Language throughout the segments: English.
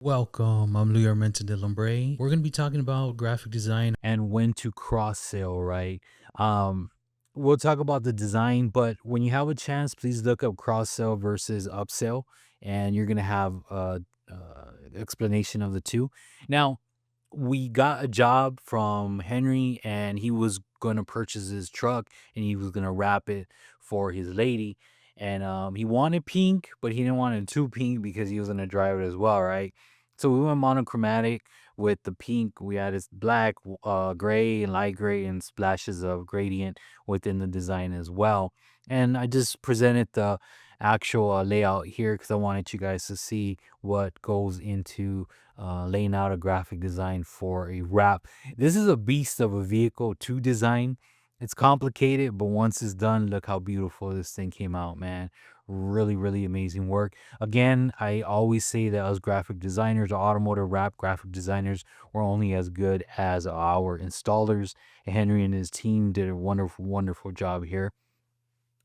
Welcome, I'm Louis Armenta DeLombre. We're going to be talking about graphic design And when to cross sell, right? Um, we'll talk about the design, but when you have a chance, please look up cross sell versus upsell, and you're gonna have explanation of the two. Now, we got a job from Henry, and he was gonna purchase his truck, and he was gonna wrap it for his lady, and he wanted pink, but he didn't want it too pink because he was gonna drive it as well, right? So we went monochromatic with the pink. We added black, gray, and light gray, and splashes of gradient within the design as well. And I just presented the actual layout here because I wanted you guys to see what goes into laying out a graphic design for a wrap. This is a beast of a vehicle to design. It's complicated, but once it's done, look how beautiful this thing came out, man. Really, really amazing work. Again, I always say that us graphic designers, automotive wrap graphic designers, we're only as good as our installers. Henry and his team did a wonderful, wonderful job here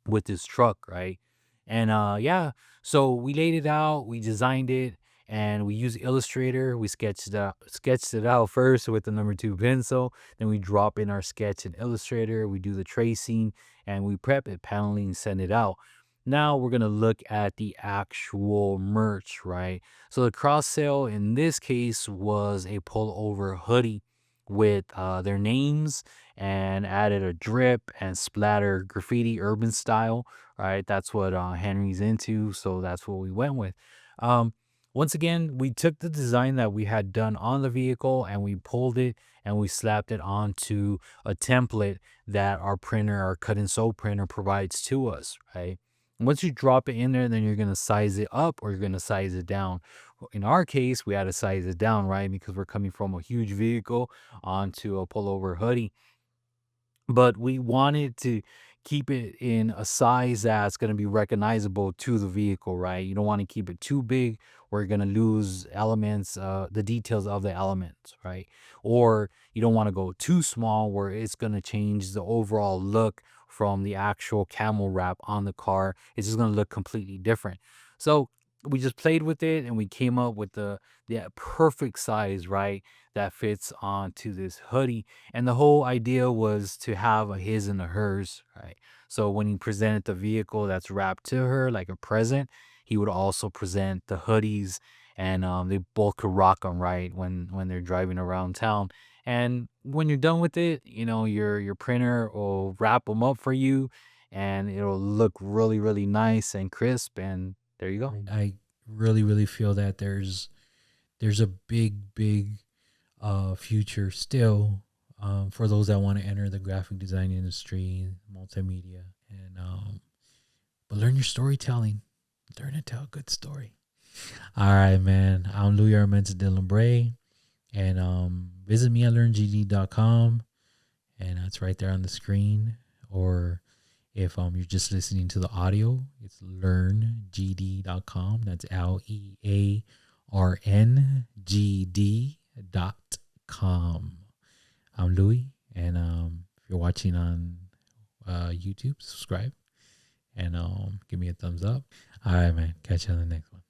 with this truck, right? And yeah, so we laid it out, we designed it, and we used Illustrator. We sketched it out first with the number two pencil. Then we drop in our sketch in Illustrator. We do the tracing and we prep it, paneling, send it out. Now we're gonna look at the actual merch, right? So the cross sale in this case was a pullover hoodie with their names and added a drip and splatter graffiti urban style, right? That's what Henry's into, so that's what we went with. Um, Once again, we took the design that we had done on the vehicle and we pulled it and we slapped it onto a template that our printer, our cut and sew printer provides to us, right? Once you drop it in there, then you're gonna size it up or you're gonna size it down. In our case, we had to size it down, right? Because we're coming from a huge vehicle onto a pullover hoodie, but we wanted to keep it in a size that's going to be recognizable to the vehicle, right? You don't want to keep it too big where you're going to lose elements, the details of the elements, right? Or you don't want to go too small where it's going to change the overall look from the actual camel wrap on the car. It's just going to look completely different. So we just played with it and we came up with the perfect size, right? That fits onto this hoodie, and the whole idea was to have a his and a hers, right? So when he presented the vehicle that's wrapped to her like a present, he would also present the hoodies, and they both could rock them, right? When they're driving around town. And when you're done with it, your printer will wrap them up for you, and it'll look really, really nice and crisp. And there you go. I really feel that there's a big future still for those that want to enter the graphic design industry, multimedia, and but learn your storytelling. Learn to tell a good story. All right, man. I'm Louis Armenta DeLombre, and visit me at LearnGD.com, and that's right there on the screen. Or if you're just listening to the audio, it's LearnGD.com. That's LearnGD.com. I'm Louis, and if you're watching on YouTube, subscribe and give me a thumbs up. All right, man. Catch you on the next one.